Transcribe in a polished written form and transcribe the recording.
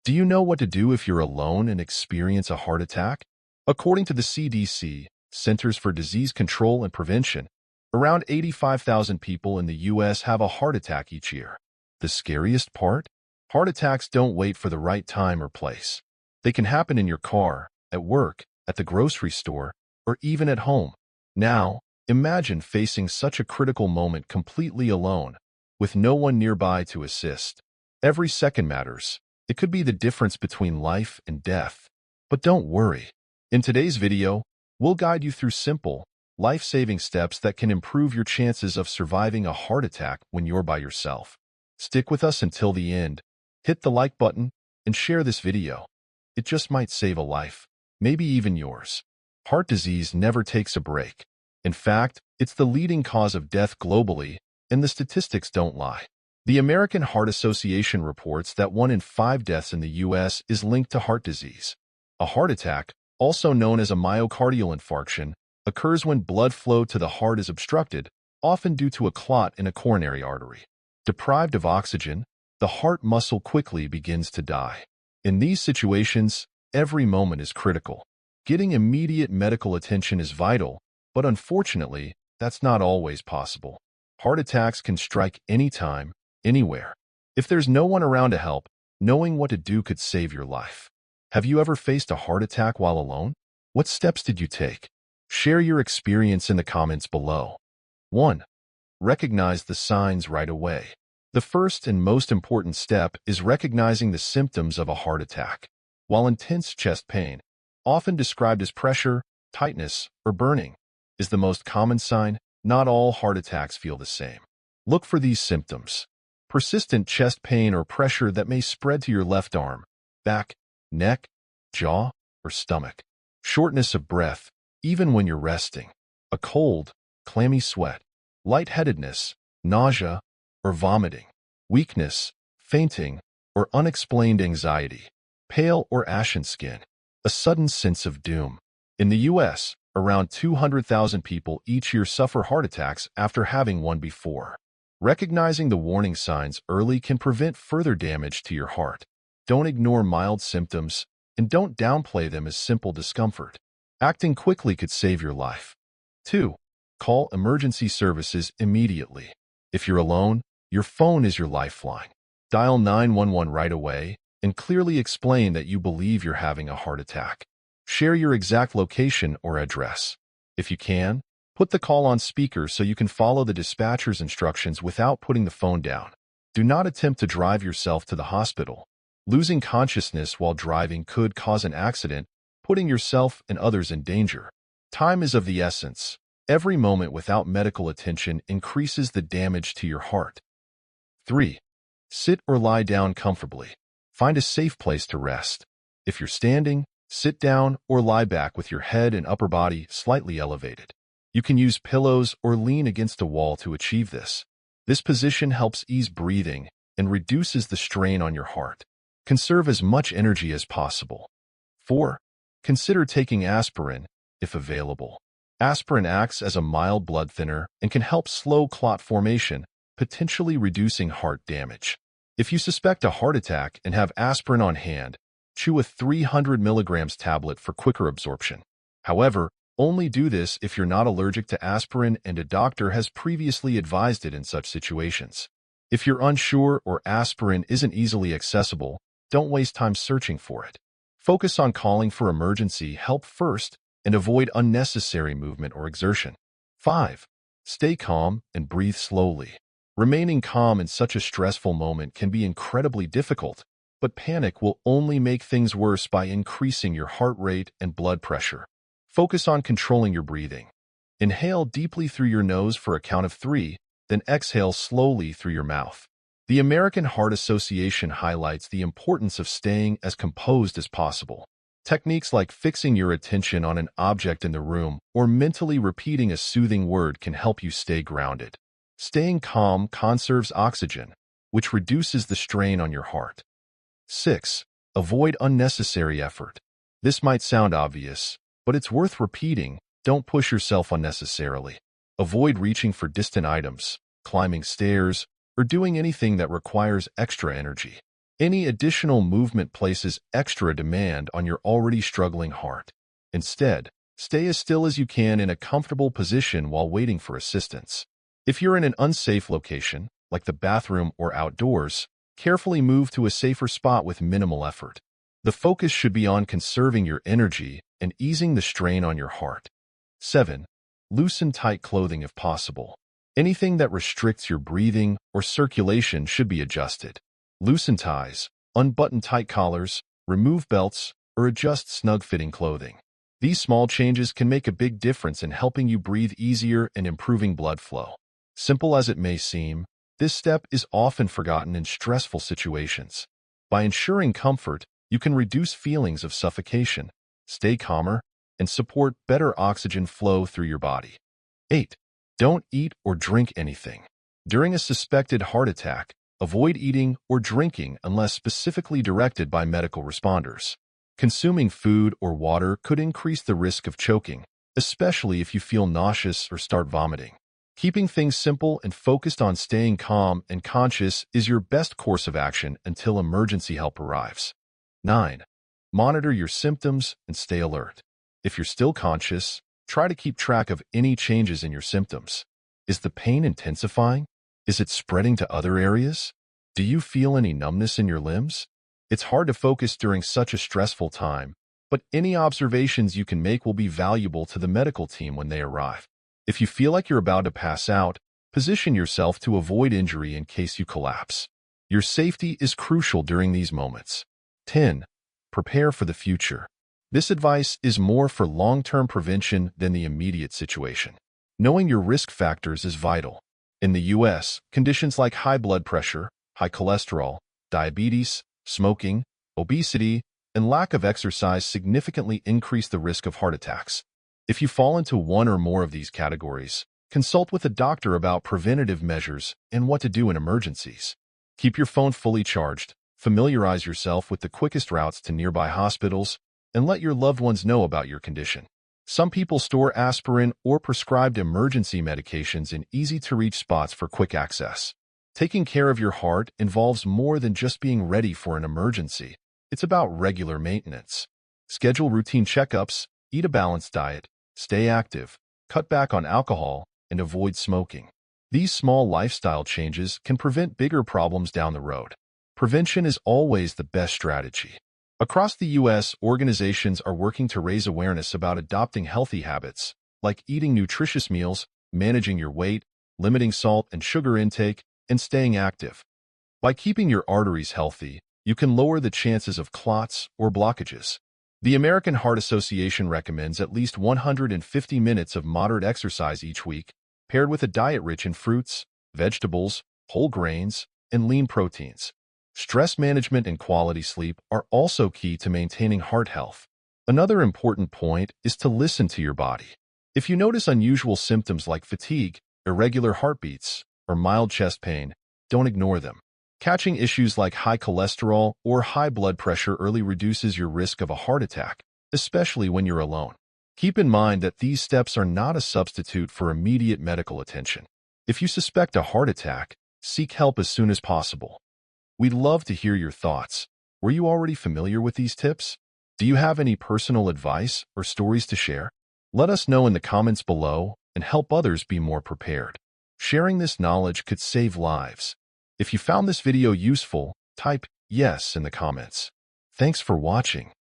Do you know what to do if you're alone and experience a heart attack? According to the CDC, Centers for Disease Control and Prevention, around 85,000 people in the U.S. have a heart attack each year. The scariest part? Heart attacks don't wait for the right time or place. They can happen in your car, at work, at the grocery store, or even at home. Now, imagine facing such a critical moment completely alone, with no one nearby to assist. Every second matters. It could be the difference between life and death. But don't worry. In today's video, we'll guide you through simple, life-saving steps that can improve your chances of surviving a heart attack when you're by yourself. Stick with us until the end. Hit the like button and share this video. It just might save a life, maybe even yours. Heart disease never takes a break. In fact, it's the leading cause of death globally, and the statistics don't lie. The American Heart Association reports that 1 in 5 deaths in the U.S. is linked to heart disease. A heart attack, also known as a myocardial infarction, occurs when blood flow to the heart is obstructed, often due to a clot in a coronary artery. Deprived of oxygen, the heart muscle quickly begins to die. In these situations, every moment is critical. Getting immediate medical attention is vital, but unfortunately, that's not always possible. Heart attacks can strike anytime, anywhere. If there's no one around to help, knowing what to do could save your life. Have you ever faced a heart attack while alone? What steps did you take? Share your experience in the comments below. 1. Recognize the signs right away. The first and most important step is recognizing the symptoms of a heart attack. While intense chest pain, often described as pressure, tightness, or burning, is the most common sign, not all heart attacks feel the same. Look for these symptoms. Persistent chest pain or pressure that may spread to your left arm, back, neck, jaw, or stomach. Shortness of breath, even when you're resting. A cold, clammy sweat. Lightheadedness, nausea, or vomiting. Weakness, fainting, or unexplained anxiety. Pale or ashen skin. A sudden sense of doom. In the U.S., around 200,000 people each year suffer heart attacks after having one before. Recognizing the warning signs early can prevent further damage to your heart. Don't ignore mild symptoms, and don't downplay them as simple discomfort. Acting quickly could save your life. 2. Call emergency services immediately. If you're alone, your phone is your lifeline. Dial 911 right away and clearly explain that you believe you're having a heart attack. Share your exact location or address. If you can, put the call on speaker so you can follow the dispatcher's instructions without putting the phone down. Do not attempt to drive yourself to the hospital. Losing consciousness while driving could cause an accident, putting yourself and others in danger. Time is of the essence. Every moment without medical attention increases the damage to your heart. 3. Sit or lie down comfortably. Find a safe place to rest. If you're standing, sit down or lie back with your head and upper body slightly elevated. You can use pillows or lean against a wall to achieve this. This position helps ease breathing and reduces the strain on your heart. Conserve as much energy as possible. 4. Consider taking aspirin, if available. Aspirin acts as a mild blood thinner and can help slow clot formation, potentially reducing heart damage. If you suspect a heart attack and have aspirin on hand, chew a 300 mg tablet for quicker absorption. However, only do this if you're not allergic to aspirin and a doctor has previously advised it in such situations. If you're unsure or aspirin isn't easily accessible, don't waste time searching for it. Focus on calling for emergency help first and avoid unnecessary movement or exertion. 5. Stay calm and breathe slowly. Remaining calm in such a stressful moment can be incredibly difficult, but panic will only make things worse by increasing your heart rate and blood pressure. Focus on controlling your breathing. Inhale deeply through your nose for a count of 3, then exhale slowly through your mouth. The American Heart Association highlights the importance of staying as composed as possible. Techniques like fixing your attention on an object in the room or mentally repeating a soothing word can help you stay grounded. Staying calm conserves oxygen, which reduces the strain on your heart. 6. Avoid unnecessary effort. This might sound obvious, but it's worth repeating. Don't push yourself unnecessarily. Avoid reaching for distant items, climbing stairs, or doing anything that requires extra energy. Any additional movement places extra demand on your already struggling heart. Instead, stay as still as you can in a comfortable position while waiting for assistance. If you're in an unsafe location, like the bathroom or outdoors, carefully move to a safer spot with minimal effort. The focus should be on conserving your energy and easing the strain on your heart. 7. Loosen tight clothing if possible. Anything that restricts your breathing or circulation should be adjusted. Loosen ties, unbutton tight collars, remove belts, or adjust snug-fitting clothing. These small changes can make a big difference in helping you breathe easier and improving blood flow. Simple as it may seem, this step is often forgotten in stressful situations. By ensuring comfort, you can reduce feelings of suffocation, stay calmer, and support better oxygen flow through your body. 8. Don't eat or drink anything. During a suspected heart attack, avoid eating or drinking unless specifically directed by medical responders. Consuming food or water could increase the risk of choking, especially if you feel nauseous or start vomiting. Keeping things simple and focused on staying calm and conscious is your best course of action until emergency help arrives. 9. Monitor your symptoms and stay alert. If you're still conscious, try to keep track of any changes in your symptoms. Is the pain intensifying? Is it spreading to other areas? Do you feel any numbness in your limbs? It's hard to focus during such a stressful time, but any observations you can make will be valuable to the medical team when they arrive. If you feel like you're about to pass out, position yourself to avoid injury in case you collapse. Your safety is crucial during these moments. 10. Prepare for the future. This advice is more for long-term prevention than the immediate situation. Knowing your risk factors is vital. In the U.S., conditions like high blood pressure, high cholesterol, diabetes, smoking, obesity, and lack of exercise significantly increase the risk of heart attacks. If you fall into one or more of these categories, consult with a doctor about preventative measures and what to do in emergencies. Keep your phone fully charged, familiarize yourself with the quickest routes to nearby hospitals, and let your loved ones know about your condition. Some people store aspirin or prescribed emergency medications in easy-to-reach spots for quick access. Taking care of your heart involves more than just being ready for an emergency. It's about regular maintenance. Schedule routine checkups, eat a balanced diet, stay active, cut back on alcohol, and avoid smoking. These small lifestyle changes can prevent bigger problems down the road. Prevention is always the best strategy. Across the U.S., organizations are working to raise awareness about adopting healthy habits, like eating nutritious meals, managing your weight, limiting salt and sugar intake, and staying active. By keeping your arteries healthy, you can lower the chances of clots or blockages. The American Heart Association recommends at least 150 minutes of moderate exercise each week, paired with a diet rich in fruits, vegetables, whole grains, and lean proteins. Stress management and quality sleep are also key to maintaining heart health. Another important point is to listen to your body. If you notice unusual symptoms like fatigue, irregular heartbeats, or mild chest pain, don't ignore them. Catching issues like high cholesterol or high blood pressure early reduces your risk of a heart attack, especially when you're alone. Keep in mind that these steps are not a substitute for immediate medical attention. If you suspect a heart attack, seek help as soon as possible. We'd love to hear your thoughts. Were you already familiar with these tips? Do you have any personal advice or stories to share? Let us know in the comments below and help others be more prepared. Sharing this knowledge could save lives. If you found this video useful, type yes in the comments. Thanks for watching.